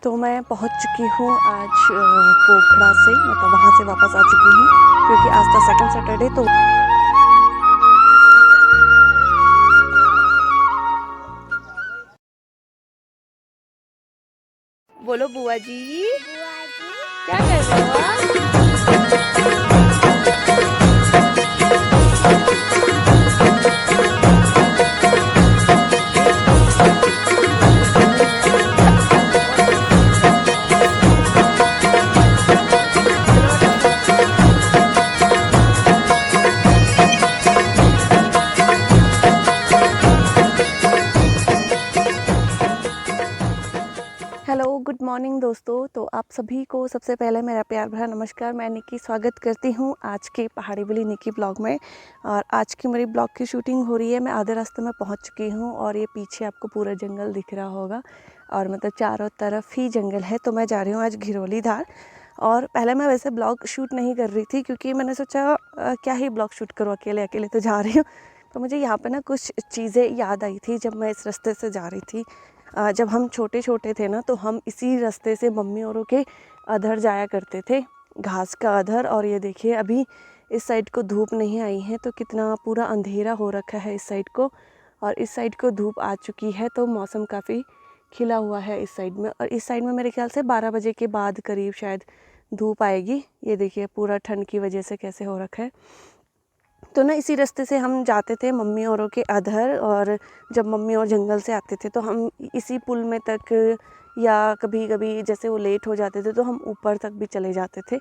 तो मैं पहुंच चुकी हूँ आज पोखरा से, मतलब वहाँ से वापस आ चुकी हूँ क्योंकि आज था सेकंड सैटरडे। तो बोलो बुआ जी, क्या कर रहे हो आप? हेलो, गुड मॉर्निंग दोस्तों। तो आप सभी को सबसे पहले मेरा प्यार भरा नमस्कार। मैं निकी स्वागत करती हूँ आज के पहाड़ी बुली निकी ब्लॉग में। और आज की मेरी ब्लॉग की शूटिंग हो रही है। मैं आधे रास्ते में पहुँच चुकी हूँ और ये पीछे आपको पूरा जंगल दिख रहा होगा और मतलब चारों तरफ ही जंगल है। तो मैं जा रही हूँ आज घिरोली धार। और पहले मैं वैसे ब्लॉग शूट नहीं कर रही थी क्योंकि मैंने सोचा क्या ही ब्लॉग शूट करूँ, अकेले अकेले तो जा रही हूँ। तो मुझे यहाँ पर ना कुछ चीज़ें याद आई थी जब मैं इस रास्ते से जा रही थी। जब हम छोटे छोटे थे ना तो हम इसी रास्ते से मम्मी औरों के अधर जाया करते थे, घास का अधर। और ये देखिए अभी इस साइड को धूप नहीं आई है तो कितना पूरा अंधेरा हो रखा है इस साइड को, और इस साइड को धूप आ चुकी है तो मौसम काफ़ी खिला हुआ है इस साइड में। और इस साइड में मेरे ख्याल से 12 बजे के बाद करीब शायद धूप आएगी। ये देखिए पूरा ठंड की वजह से कैसे हो रखा है। तो ना इसी रास्ते से हम जाते थे मम्मी औरों के अधर, और जब मम्मी और जंगल से आते थे तो हम इसी पुल में तक, या कभी कभी जैसे वो लेट हो जाते थे तो हम ऊपर तक भी चले जाते थे।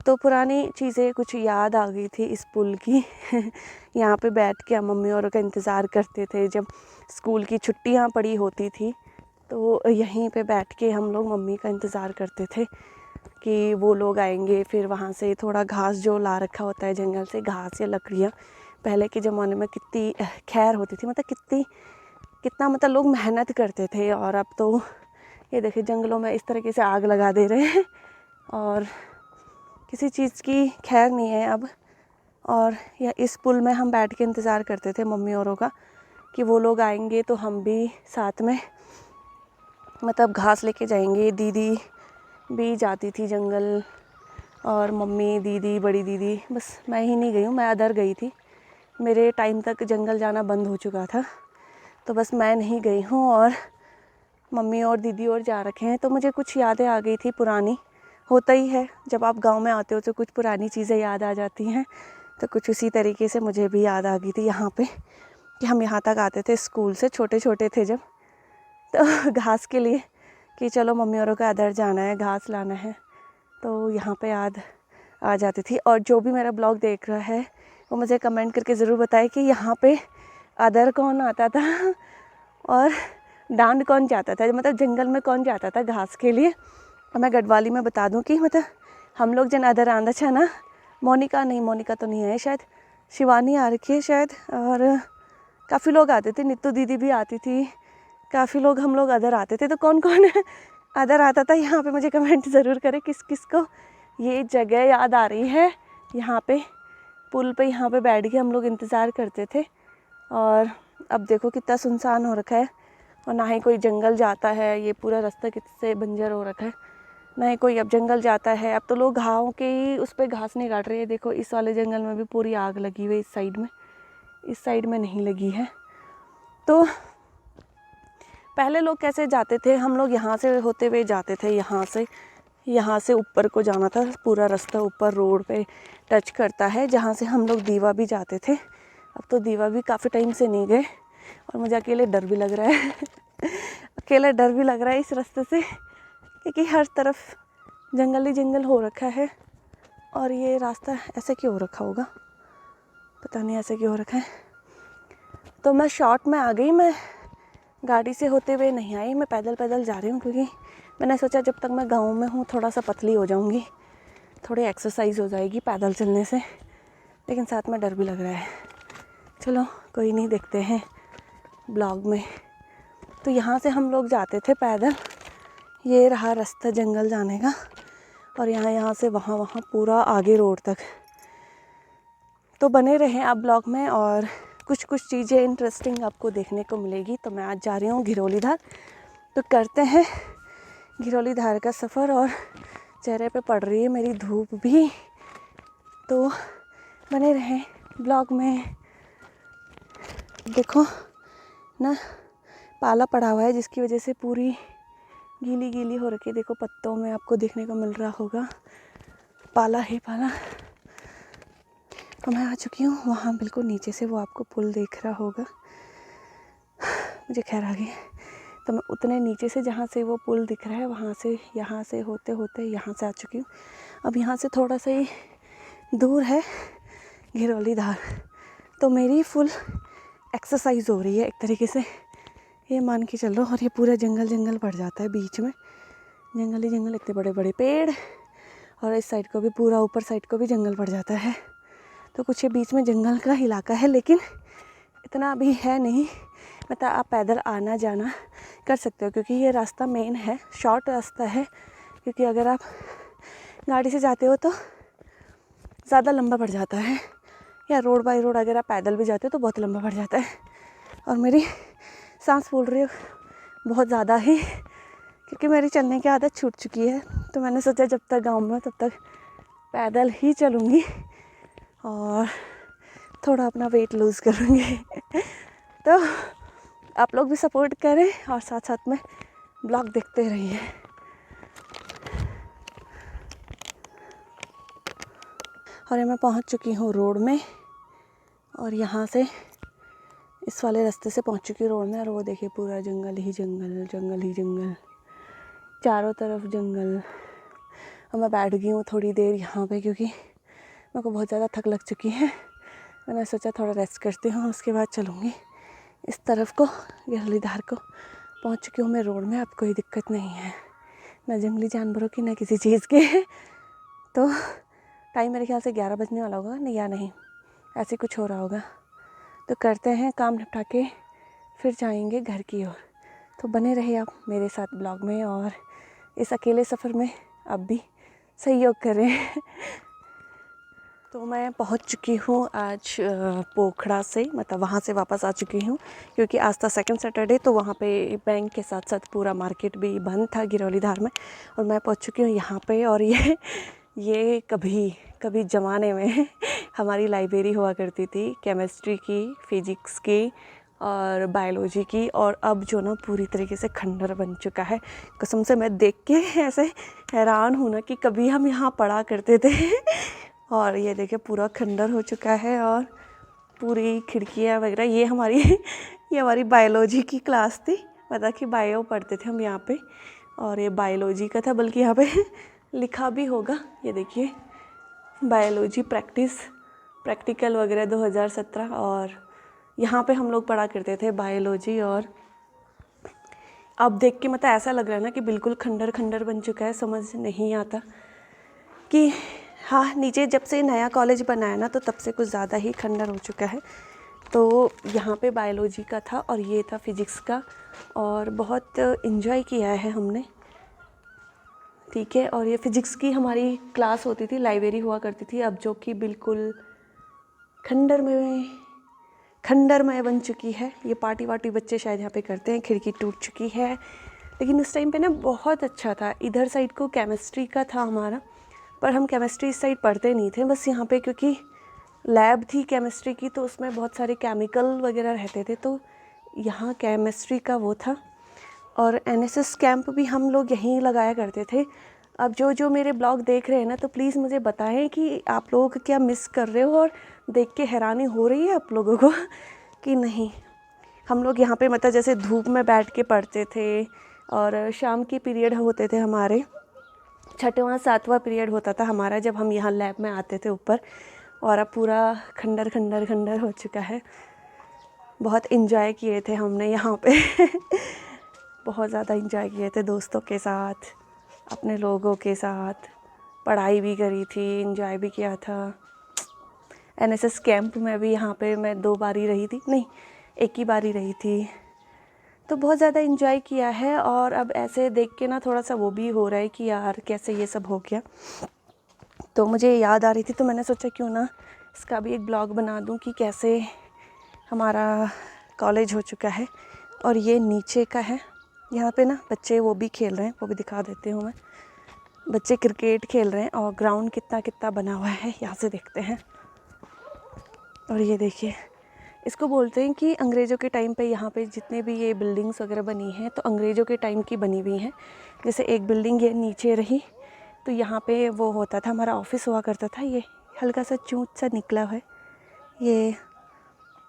तो पुरानी चीज़ें कुछ याद आ गई थी इस पुल की। यहाँ पे बैठ के हम मम्मी औरों का इंतज़ार करते थे जब स्कूल की छुट्टियाँ पड़ी होती थी। तो यहीं पे बैठ के हम लोग मम्मी का इंतज़ार करते थे कि वो लोग आएंगे। फिर वहाँ से थोड़ा घास जो ला रखा होता है जंगल से, घास या लकड़ियाँ, पहले के ज़माने में कितनी खैर होती थी, मतलब कितना मतलब लोग मेहनत करते थे। और अब तो ये देखिए जंगलों में इस तरीके से आग लगा दे रहे हैं और किसी चीज़ की खैर नहीं है अब। और या इस पुल में हम बैठ के इंतज़ार करते थे मम्मी औरों का कि वो लोग आएंगे तो हम भी साथ में मतलब घास लेके जाएंगे। दीदी भी जाती थी जंगल, और मम्मी, दीदी, बड़ी दीदी, बस मैं ही नहीं गई हूँ, मैं अदर गई थी। मेरे टाइम तक जंगल जाना बंद हो चुका था तो बस मैं नहीं गई हूँ और मम्मी और दीदी और जा रखे हैं। तो मुझे कुछ यादें आ गई थी पुरानी। होता ही है जब आप गांव में आते हो तो कुछ पुरानी चीज़ें याद आ जाती हैं। तो कुछ उसी तरीके से मुझे भी याद आ गई थी यहाँ पे कि हम यहाँ तक आते थे स्कूल से, छोटे छोटे थे जब, तो घास के लिए कि चलो मम्मी औरों का अदर जाना है, घास लाना है। तो यहाँ पे याद आ जाती थी। और जो भी मेरा ब्लॉग देख रहा है वो मुझे कमेंट करके ज़रूर बताए कि यहाँ पे अदर कौन आता था और डांड कौन जाता था, मतलब जंगल में कौन जाता था घास के लिए। और मैं गढ़वाली में बता दूं कि मतलब हम लोग जन अदर आंदा छा ना, मोनिका तो नहीं है शायद, शिवानी आ रखी है शायद, और काफ़ी लोग आते थे, नीतू दीदी भी आती थी, काफ़ी लोग हम लोग अदर आते थे। तो कौन कौन अदर आता था यहाँ पे मुझे कमेंट ज़रूर करें किस किस को ये जगह याद आ रही है। यहाँ पे पुल पे यहाँ पे बैठ के हम लोग इंतज़ार करते थे। और अब देखो कितना सुनसान हो रखा है और ना ही कोई जंगल जाता है। ये पूरा रास्ता कितने बंजर हो रखा है, ना ही कोई अब जंगल जाता है। अब तो लोग गाँव के ही उस पर घास नहीं काट रहे हैं। देखो इस वाले जंगल में भी पूरी आग लगी हुई है, इस साइड में नहीं लगी है। तो पहले लोग कैसे जाते थे, हम लोग यहाँ से होते हुए जाते थे, यहाँ से ऊपर को जाना था। पूरा रास्ता ऊपर रोड पे टच करता है जहाँ से हम लोग दीवा भी जाते थे। अब तो दीवा भी काफ़ी टाइम से नहीं गए और मुझे अकेले डर भी लग रहा है अकेले डर भी लग रहा है इस रास्ते से क्योंकि हर तरफ जंगल ही जंगल हो रखा है। और ये रास्ता ऐसे क्यों हो रखा होगा, पता नहीं ऐसे क्यों हो रखा है। तो मैं शॉर्ट में आ गई, मैं गाड़ी से होते हुए नहीं आई, मैं पैदल पैदल जा रही हूँ क्योंकि मैंने सोचा जब तक मैं गाँव में हूँ थोड़ा सा पतली हो जाऊँगी, थोड़ी एक्सरसाइज हो जाएगी पैदल चलने से। लेकिन साथ में डर भी लग रहा है। चलो कोई नहीं, देखते हैं ब्लॉग में। तो यहाँ से हम लोग जाते थे पैदल, ये रहा रास्ता जंगल जाने का, और यहाँ से वहाँ पूरा आगे रोड तक। तो बने रहें आप ब्लॉग में और कुछ चीज़ें इंटरेस्टिंग आपको देखने को मिलेगी। तो मैं आज जा रही हूँ घिरोली धार। तो करते हैं घिरौली धार का सफ़र और चेहरे पे पड़ रही है मेरी धूप भी। तो बने रहें ब्लॉग में। देखो ना, पाला पड़ा हुआ है जिसकी वजह से पूरी गीली गीली हो रखी है। देखो पत्तों में आपको देखने को मिल रहा होगा, पाला ही पाला। और मैं आ चुकी हूँ वहाँ बिल्कुल नीचे से, वो आपको पुल देख रहा होगा। मुझे खैर आ गई, तो मैं उतने नीचे से जहाँ से वो पुल दिख रहा है वहाँ से, यहाँ से होते होते यहाँ से आ चुकी हूँ। अब यहाँ से थोड़ा सा ही दूर है घिरौली धार। तो मेरी फुल एक्सरसाइज हो रही है एक तरीके से, ये मान के चलो। और ये पूरा जंगल जंगल पड़ जाता है बीच में, जंगल ही जंगल, इतने बड़े बड़े पेड़। और इस साइड को भी, पूरा ऊपर साइड को भी जंगल पड़ जाता है। तो कुछ ये बीच में जंगल का इलाका है, लेकिन इतना भी है नहीं। मतलब आप पैदल आना जाना कर सकते हो, क्योंकि ये रास्ता मेन है, शॉर्ट रास्ता है। क्योंकि अगर आप गाड़ी से जाते हो तो ज़्यादा लंबा पड़ जाता है, या रोड बाई रोड अगर आप पैदल भी जाते हो तो बहुत लंबा पड़ जाता है। और मेरी सांस फूल रही है बहुत ज़्यादा ही, क्योंकि मेरी चलने की आदत छूट चुकी है। तो मैंने सोचा जब तक गांव में तब तक पैदल ही चलूँगी और थोड़ा अपना वेट लूज़ करूँगी। तो आप लोग भी सपोर्ट करें और साथ साथ में ब्लॉग देखते रहिए। और मैं पहुंच चुकी हूँ रोड में, और यहाँ से इस वाले रास्ते से पहुंच चुकी हूँ रोड में। और वो देखिए पूरा जंगल ही जंगल, जंगल ही जंगल, चारों तरफ जंगल। और मैं बैठ गई हूँ थोड़ी देर यहाँ पे, क्योंकि मेरे को बहुत ज़्यादा थक लग चुकी है। मैंने सोचा थोड़ा रेस्ट करती हूँ, उसके बाद चलूँगी इस तरफ को, घिरौली धार को। पहुँच चुकी हूँ मैं रोड में, अब कोई दिक्कत नहीं है, ना जंगली जानवरों की ना किसी चीज़ की। तो टाइम मेरे ख्याल से 11 बजने वाला होगा, नहीं या नहीं, ऐसे कुछ हो रहा होगा। तो करते हैं काम निपटा के फिर जाएंगे घर की ओर। तो बने रहे आप मेरे साथ ब्लॉग में, और इस अकेले सफ़र में आप भी सहयोग करें। तो मैं पहुंच चुकी हूँ आज पोखड़ा से, मतलब वहाँ से वापस आ चुकी हूँ, क्योंकि आज था सेकंड सैटरडे। तो वहाँ पे बैंक के साथ साथ पूरा मार्केट भी बंद था घिरौली धार में। और मैं पहुँच चुकी हूँ यहाँ पे। और ये कभी ज़माने में हमारी लाइब्रेरी हुआ करती थी, केमिस्ट्री की, फिज़िक्स की और बायोलॉजी की। और अब जो ना पूरी तरीके से खंडर बन चुका है। कसम से मैं देख के ऐसे हैरान हूँ ना कि कभी हम यहाँ पढ़ा करते थे और ये देखिए पूरा खंडर हो चुका है। और पूरी खिड़कियाँ वगैरह, ये हमारी बायोलॉजी की क्लास थी, पता कि बायो पढ़ते थे हम यहाँ पे। और ये बायोलॉजी का था, बल्कि यहाँ पे लिखा भी होगा, ये देखिए बायोलॉजी प्रैक्टिकल वगैरह 2017। और यहाँ पे हम लोग पढ़ा करते थे बायोलॉजी। और अब देख के मतलब ऐसा लग रहा है ना कि बिल्कुल खंडर खंडर बन चुका है। समझ नहीं आता कि हाँ, नीचे जब से नया कॉलेज बना है ना, तो तब से कुछ ज़्यादा ही खंडर हो चुका है। तो यहाँ पे बायोलॉजी का था और ये था फिज़िक्स का, और बहुत इन्जॉय किया है हमने, ठीक है। और ये फिज़िक्स की हमारी क्लास होती थी, लाइब्रेरी हुआ करती थी। अब जो कि बिल्कुल खंडर में बन चुकी है। ये पार्टी वार्टी बच्चे शायद यहाँ पे करते हैं, खिड़की टूट चुकी है। लेकिन उस टाइम पे ना बहुत अच्छा था। इधर साइड को केमिस्ट्री का था हमारा, पर हम केमिस्ट्री इस साइड पढ़ते नहीं थे। बस यहाँ पे क्योंकि लैब थी केमिस्ट्री की, तो उसमें बहुत सारे केमिकल वगैरह रहते थे, तो यहाँ केमिस्ट्री का वो था। और एनएसएस कैंप भी हम लोग यहीं लगाया करते थे। अब जो मेरे ब्लॉग देख रहे हैं ना, तो प्लीज़ मुझे बताएं कि आप लोग क्या मिस कर रहे हो, और देख के हैरानी हो रही है आप लोगों को कि नहीं। हम लोग यहाँ पे मतलब जैसे धूप में बैठ के पढ़ते थे, और शाम की पीरियड होते थे हमारे, 6वां 7वां पीरियड होता था हमारा जब हम यहाँ लैब में आते थे ऊपर। और अब पूरा खंडर खंडर खंडर हो चुका है। बहुत इन्जॉय किए थे हमने यहाँ पे बहुत ज़्यादा इन्जॉय किए थे दोस्तों के साथ, अपने लोगों के साथ। पढ़ाई भी करी थी, इन्जॉय भी किया था। एनएसएस कैंप में भी यहाँ पे मैं 2 बार ही रही थी, नहीं 1 ही बार ही रही थी। तो बहुत ज़्यादा इन्जॉय किया है। और अब ऐसे देख के ना थोड़ा सा वो भी हो रहा है कि यार कैसे ये सब हो गया। तो मुझे याद आ रही थी, तो मैंने सोचा क्यों ना इसका भी एक ब्लॉग बना दूं कि कैसे हमारा कॉलेज हो चुका है। और ये नीचे का है, यहाँ पे ना बच्चे वो भी खेल रहे हैं, वो भी दिखा देती हूँ मैं। बच्चे क्रिकेट खेल रहे हैं और ग्राउंड कितना कितना बना हुआ है यहाँ से देखते हैं। और ये देखिए, इसको बोलते हैं कि अंग्रेज़ों के टाइम पे यहाँ पे जितने भी ये बिल्डिंग्स वगैरह बनी हैं तो अंग्रेज़ों के टाइम की बनी हुई हैं। जैसे एक बिल्डिंग ये नीचे रही तो यहाँ पे वो होता था, हमारा ऑफिस हुआ करता था। ये हल्का सा चूत सा निकला है, ये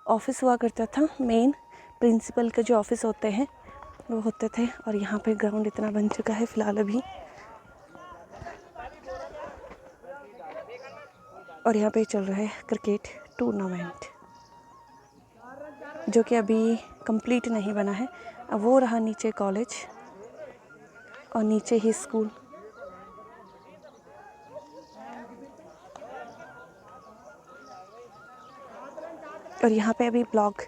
ऑफिस हुआ करता था। मेन प्रिंसिपल के जो ऑफिस होते हैं वो होते थे। और यहाँ पे ग्राउंड इतना बन चुका है फ़िलहाल अभी। और यहाँ पे चल रहा है क्रिकेट टूर्नामेंट, जो कि अभी कंप्लीट नहीं बना है। अब वो रहा नीचे कॉलेज और नीचे ही स्कूल। और यहाँ पे अभी ब्लॉक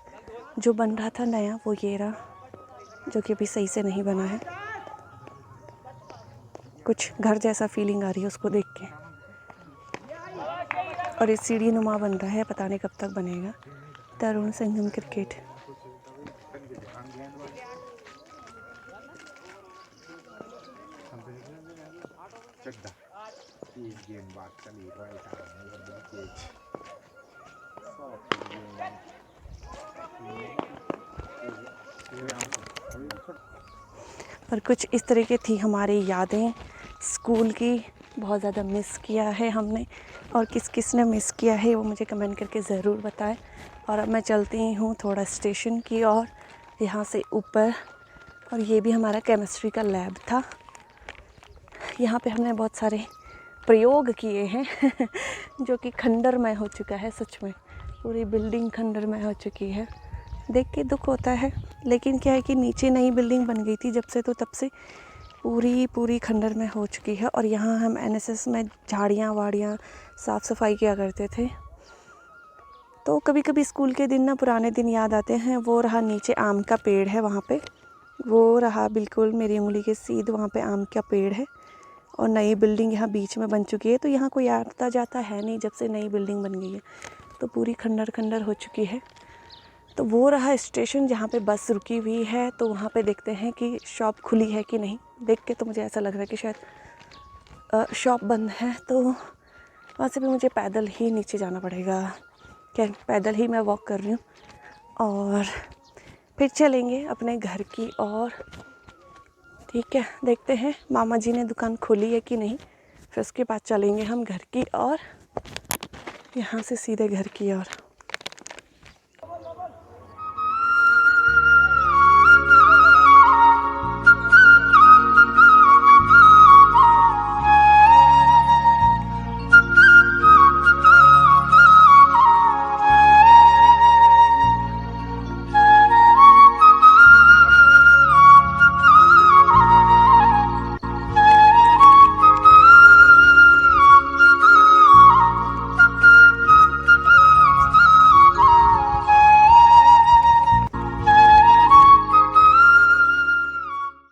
जो बन रहा था नया, वो ये रहा, जो कि अभी सही से नहीं बना है। कुछ घर जैसा फीलिंग आ रही है उसको देख के। और ये सीढ़ी नुमा बन रहा है, पता नहीं कब तक बनेगा। तरुण संगम क्रिकेट। और कुछ इस तरीके थी हमारी यादें स्कूल की। बहुत ज़्यादा मिस किया है हमने, और किस किस ने मिस किया है वो मुझे कमेंट करके ज़रूर बताएं। और अब मैं चलती हूँ थोड़ा स्टेशन की ओर, यहाँ से ऊपर। और ये भी हमारा केमिस्ट्री का लैब था। यहाँ पे हमने बहुत सारे प्रयोग किए हैं जो कि खंडरमय हो चुका है। सच में पूरी बिल्डिंग खंडरमय हो चुकी है, देख के दुख होता है। लेकिन क्या है कि नीचे नई बिल्डिंग बन गई थी जब से, तो तब से पूरी खंडर में हो चुकी है। और यहाँ हम एनएसएस में झाड़ियाँ वाड़ियाँ साफ़ सफाई किया करते थे। तो कभी कभी स्कूल के दिन ना पुराने दिन याद आते हैं। वो रहा नीचे आम का पेड़ है वहाँ पे, वो रहा बिल्कुल मेरी उंगली के सीध वहाँ पे आम का पेड़ है। और नई बिल्डिंग यहाँ बीच में बन चुकी है, तो यहाँ कोई आता जाता है नहीं जब से नई बिल्डिंग बन गई है। तो पूरी खंडर हो चुकी है। तो वो रहा स्टेशन जहाँ पे बस रुकी हुई है। तो वहाँ पे देखते हैं कि शॉप खुली है कि नहीं। देख के तो मुझे ऐसा लग रहा है कि शायद शॉप बंद है। तो वहाँ से भी मुझे पैदल ही नीचे जाना पड़ेगा। क्या पैदल ही मैं वॉक कर रही हूँ। और फिर चलेंगे अपने घर की ओर। ठीक है, देखते हैं मामा जी ने दुकान खोली है कि नहीं। फिर उसके बाद चलेंगे हम घर की ओर, यहाँ से सीधे घर की ओर।